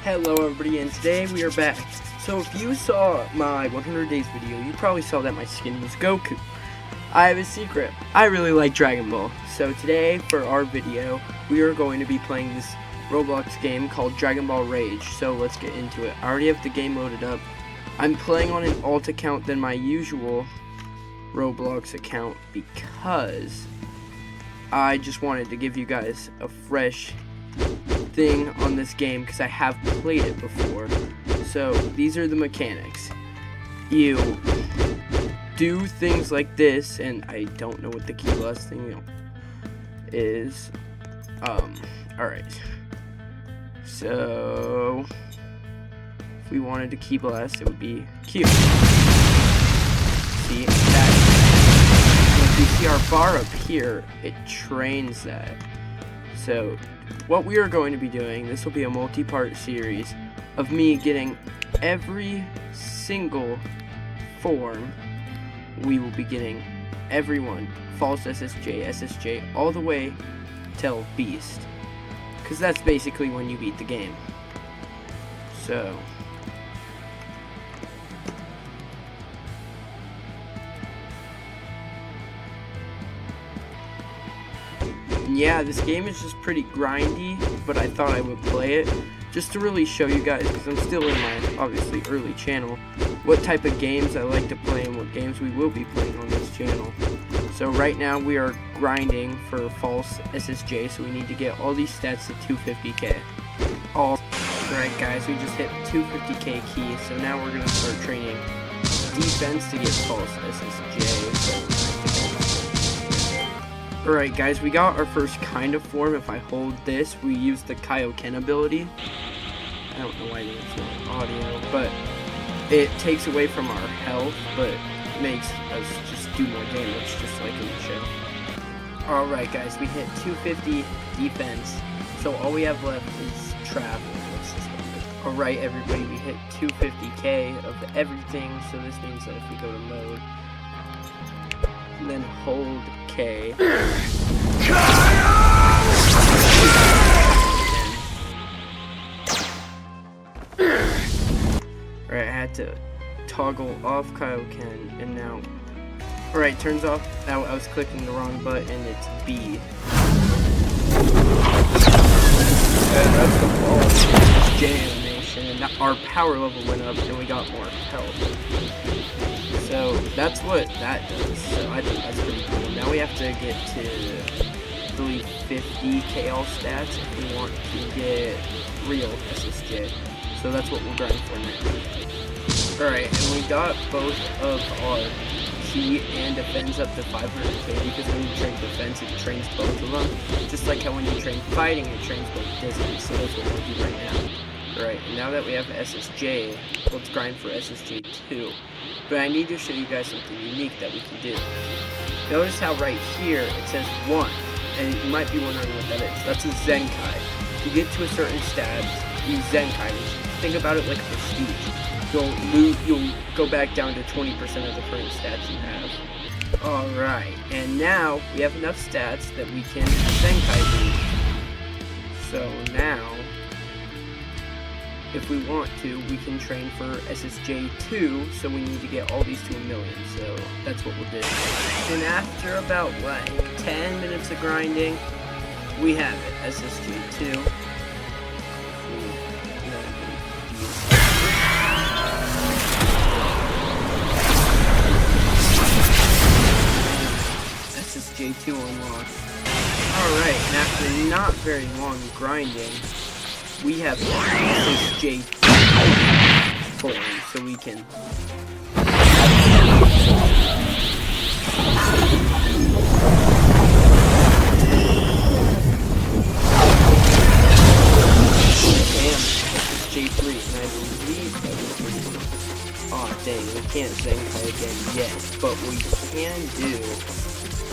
Hello everybody, and today we are back. So if you saw my 100 days video, you probably saw that my skin was Goku. I have a secret. I really like Dragon Ball. So today, for our video, we are going to be playing this Roblox game called Dragon Ball Rage. So let's get into it. I already have the game loaded up. I'm playing on an alt account than my usual Roblox account because I just wanted to give you guys a fresh thing on this game because I have played it before. So these are the mechanics. You do things like this, and I don't know what the key blast thing is. Alright. So if we wanted to key blast, it would be Q. See that? If you see our bar up here, it trains that. So what we are going to be doing, this will be a multi-part series of me getting every single form. We will be getting everyone, false SSJ, SSJ, all the way till Beast, because that's basically when you beat the game. So yeah, this game is just pretty grindy, but I thought I would play it just to really show you guys, because I'm still in my obviously early channel, what type of games I like to play and what games we will be playing on this channel. So right now we are grinding for false SSJ, so we need to get all these stats to 250k. Alright guys, we just hit 250k key, so now we're going to start training defense to get false SSJ. Alright guys, we got our first kind of form. If I hold this, we use the Kaioken ability. I don't know why there's no audio, but it takes away from our health, but makes us just do more damage, just like in the show. Alright guys, we hit 250 defense, so all we have left is travel. Alright everybody, we hit 250k of everything, so this means that if we go to mode, and then hold K. Alright, I had to toggle off Kaioken, and now... Alright, turns off. Now I was clicking the wrong button, it's B. That's the ball. J animation, and our power level went up, and we got more health. So that's what that does, so I think that's pretty cool. Now we have to get to, I believe, 50k all stats if we want to get real SSJ. So that's what we'll grind for now. Alright, and we got both of our key and defense up to 500k, because when you train defense, it trains both of them. Just like how when you train fighting, it trains both distance, so that's what we'll do right now. Alright, and now that we have SSJ, let's grind for SSJ 2. But I need to show you guys something unique that we can do. Notice how right here it says 1, and you might be wondering what that is. That's a Zenkai. You get to a certain stat, you Zenkai. Think about it like a prestige. You'll go back down to 20% of the current stats you have. Alright, and now we have enough stats that we can Zenkai boost. So now, if we want to, we can train for SSJ 2, so we need to get all these to 1 million, so that's what we'll do. And after about, 10 minutes of grinding, we have it, SSJ 2. SSJ 2 unlocked. Alright, and after not very long grinding, we have SSJ form, so we can SSJ3, and I believe that oh dang, we can't Zenkai again yet, but what we can do,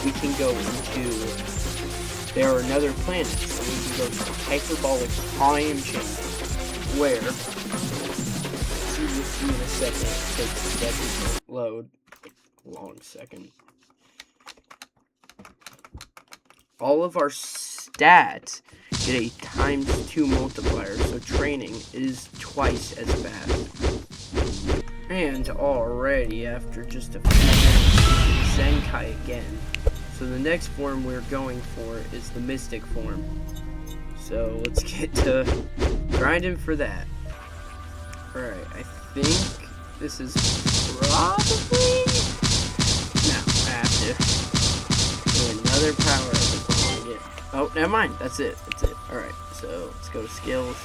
we can go into there are another planets, and we can go to hyperbolic time chamber, where, you'll see in a second, it takes a second to load, a long second. All of our stats get a ×2 multiplier, so training is twice as fast. And already, after just a few minutes, Zenkai again. So the next form we're going for is the Mystic form. So let's get to grinding for that. Alright, I think this is probably... No, I have to do another power up if I want to get... Oh, never mind. That's it. Alright, so let's go to skills.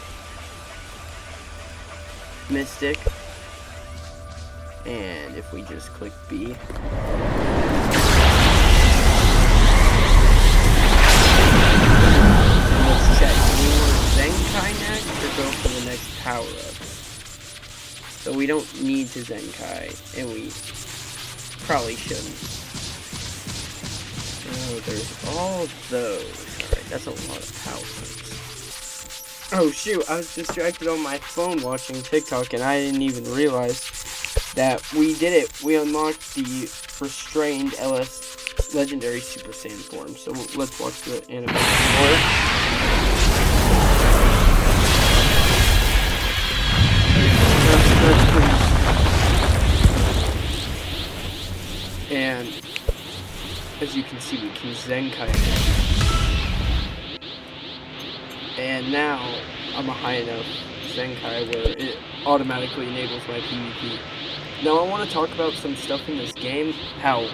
Mystic. And if we just click B. Let's check. Do we want Zenkai next or go for the next power up? So we don't need to Zenkai, and we probably shouldn't. Oh, there's all those. Alright, that's a lot of power ups. Oh shoot, I was distracted on my phone watching TikTok and I didn't even realize that we did it. We unlocked the Restrained LS Legendary Super Saiyan form. So let's watch the animation for it. And as you can see, we can Zenkai again. And now I'm a high enough Zenkai where it automatically enables my PvP. Now I want to talk about some stuff in this game, how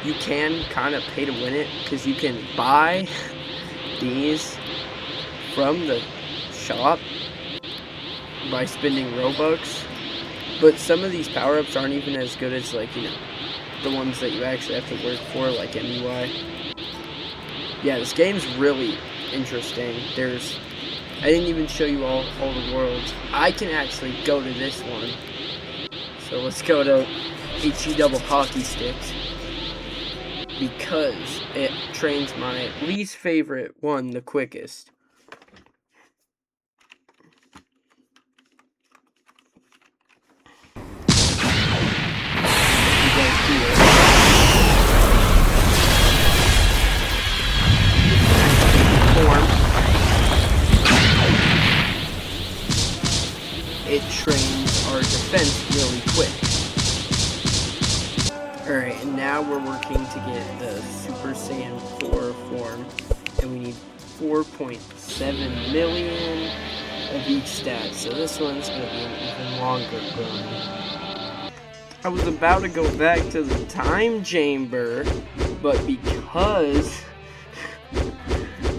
you can kind of pay to win it, because you can buy these from the shop by spending Robux, but some of these power-ups aren't even as good as, like, you know, the ones that you actually have to work for, like MUI. Yeah, this game's really interesting. I didn't even show you all the worlds. I can actually go to this one. So let's go to HE double hockey sticks, because it trains my least favorite one the quickest. It trains our defense really quick. Alright, and now we're working to get the Super Saiyan 4 form, and we need 4.7 million of each stat, so this one's going to be an even longer run. I was about to go back to the time chamber, but because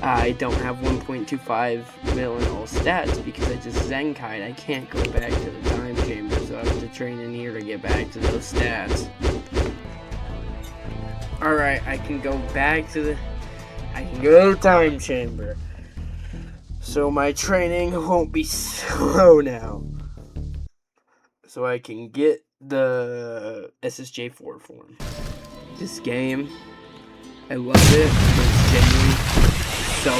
I don't have 1.25 mil in all stats, because I just Zenkai'd, I can't go back to the time chamber, so I have to train in here to get back to those stats. Alright, I can go to the time chamber. So my training won't be slow now. So I can get the SSJ4 form. This game, I love it. It's genuinely so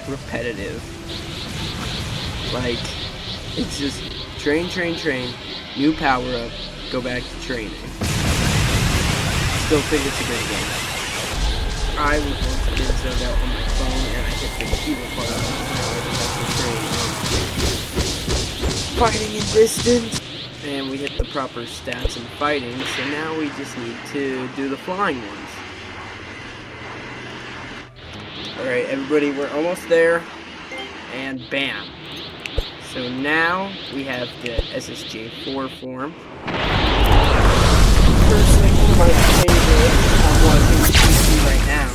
repetitive. Like, it's just train, new power up, go back to training. Still think it's a great game. I was once again zoned out on my phone and I hit the keyboard button. Now I just have to train fighting in distance. And we hit the proper stats in fighting, so now we just need to do the flying ones. Alright, everybody, we're almost there. And bam. So now we have the SSJ4 form. Personally, one of my favorites. I'm watching GT right now.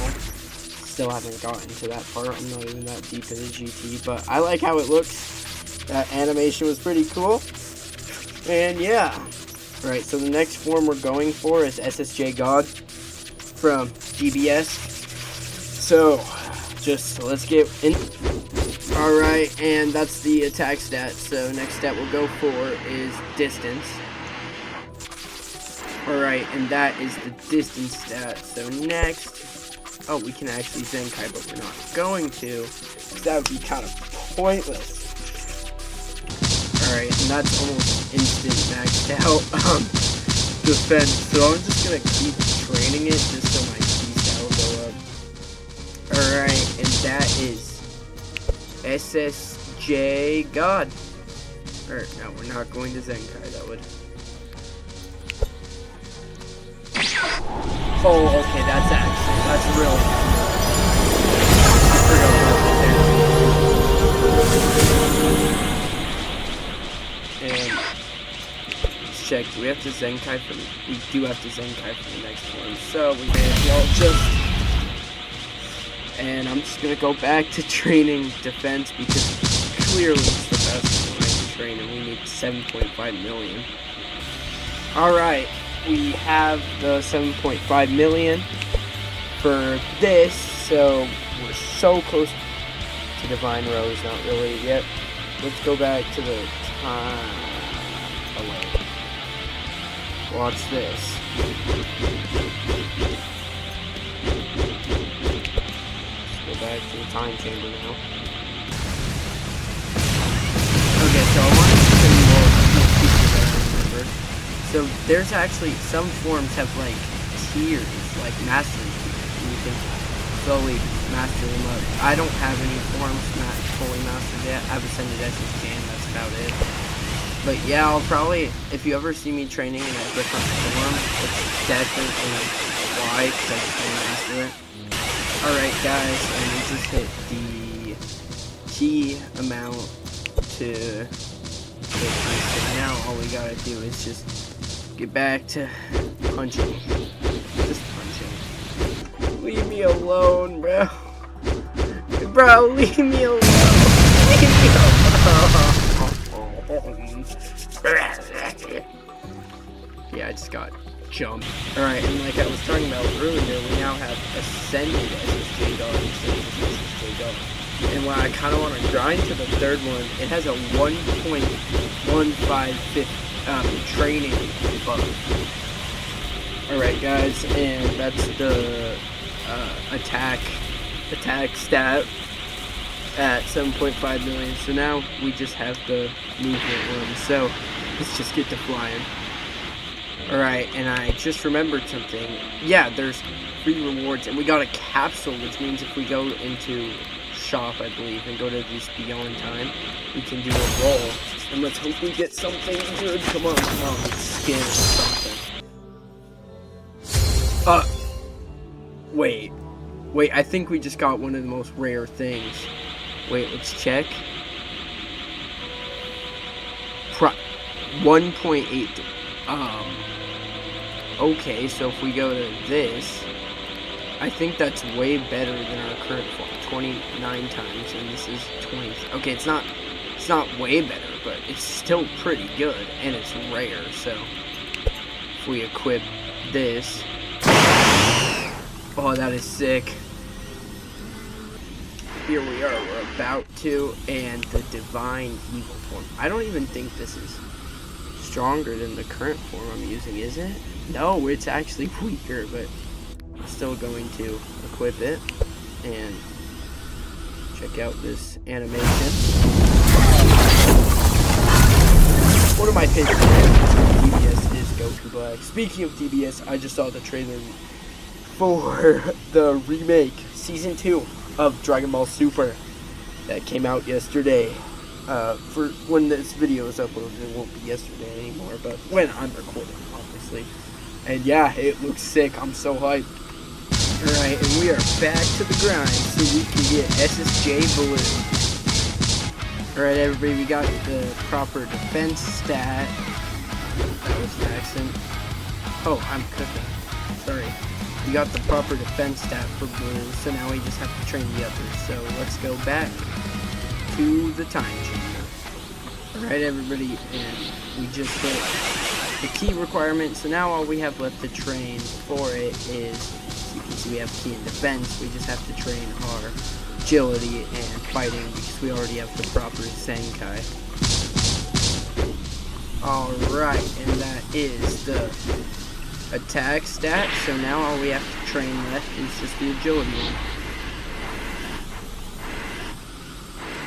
Still haven't gotten to that part. I'm not even that deep into GT, but I like how it looks. That animation was pretty cool. And yeah. Alright, so the next form we're going for is SSJ God from GBS. So, just let's get in. Alright, and that's the attack stat. So next stat we'll go for is distance. Alright, and that is the distance stat. So next, oh, we can actually Zenkai, but we're not going to, because that would be kind of pointless. Alright, and that's almost instant maxed out defense. So I'm just gonna keep training it just so my key stat will go up. Alright, and that is SSJ God. Or, no, we're not going to Zenkai, that would... Oh, okay, that's really... I forgot about that. And... let's check, do we have to Zenkai for... We do have to Zenkai for the next one, so we may as well just... And I'm just gonna go back to training defense because clearly it's the best one I can train and we need 7.5 million. Alright, we have the 7.5 million for this, so we're so close to Divine Rose, not really yet. Let's go back to the time. Oh wait. Watch this. Back to the time chamber now. Okay, so I want to show you all the features I remember. So there's actually some forms have like tiers, like mastery tiers. You can slowly master them up. I don't have any forms not fully mastered yet. I've ascended SSJ and that's about it. But yeah, I'll probably, if you ever see me training in a different form, it's definitely why, because I just didn't master it. Alright guys, and we just hit the key amount to victory, so now all we gotta do is just get back to punching. Just punching. Leave me alone, bro. Bro, leave me alone. Leave me alone. Yeah, I just got jump. Alright, and like I was talking about earlier, we now have ascended SSJ Dog instead of SSJ Dog. And when I kind of want to grind to the third one, it has a 1.155 training buff. Alright guys, and that's the attack stat at 7.5 million. So now we just have the movement one. So let's just get to flying. Alright, and I just remembered something. Yeah, there's free rewards, and we got a capsule, which means if we go into shop, I believe, and go to this Beyond Time, we can do a roll. And let's hope we get something good. Come on, skin or something. Wait, I think we just got one of the most rare things. Wait, let's check. 1.8. Okay, so if we go to this, I think that's way better than our current form, 29 times, and this is 20. Okay, it's not way better, but it's still pretty good, and it's rare, so if we equip this, oh, that is sick. Here we are, we're about to, and the Divine Evil form. I don't even think this is stronger than the current form I'm using, is it? No, it's actually weaker, but I'm still going to equip it and check out this animation. One of my favorite DBS is Goku Black. Speaking of DBS, I just saw the trailer for the remake, Season 2 of Dragon Ball Super that came out yesterday. For when this video is uploaded, it won't be yesterday anymore, but when I'm recording, obviously. And yeah, it looks sick. I'm so hyped. Alright, and we are back to the grind so we can get SSJ Blue. Alright, everybody, we got the proper defense stat. That was an accent. Oh, I'm cooking. Sorry. We got the proper defense stat for Blue, so now we just have to train the others. So let's go back to the time chamber. Alright, everybody, and we just hit the key requirement, so now all we have left to train for it is, you can see we have key and defense. We just have to train our agility and fighting because we already have the proper Zenkai. Alright, and that is the attack stat, so now all we have to train left is just the agility one.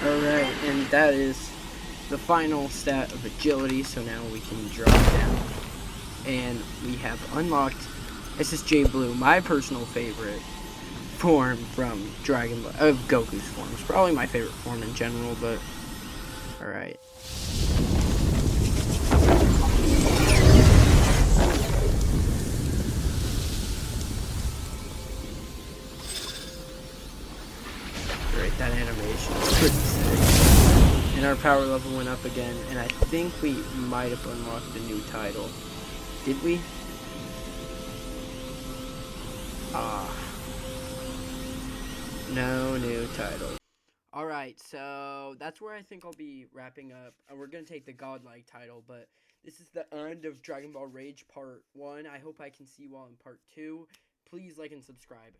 Alright, and that is the final stat of agility, so now we can drop down. And we have unlocked SSJ Blue, my personal favorite form from Dragon Ball, of Goku's form. It's probably my favorite form in general, but alright. Great, that animation is pretty sick. And our power level went up again, and I think we might have unlocked a new title. Did we? No new title. Alright, so that's where I think I'll be wrapping up. We're going to take the godlike title, but this is the end of Dragon Ball Rage Part 1. I hope I can see you all in Part 2. Please like and subscribe.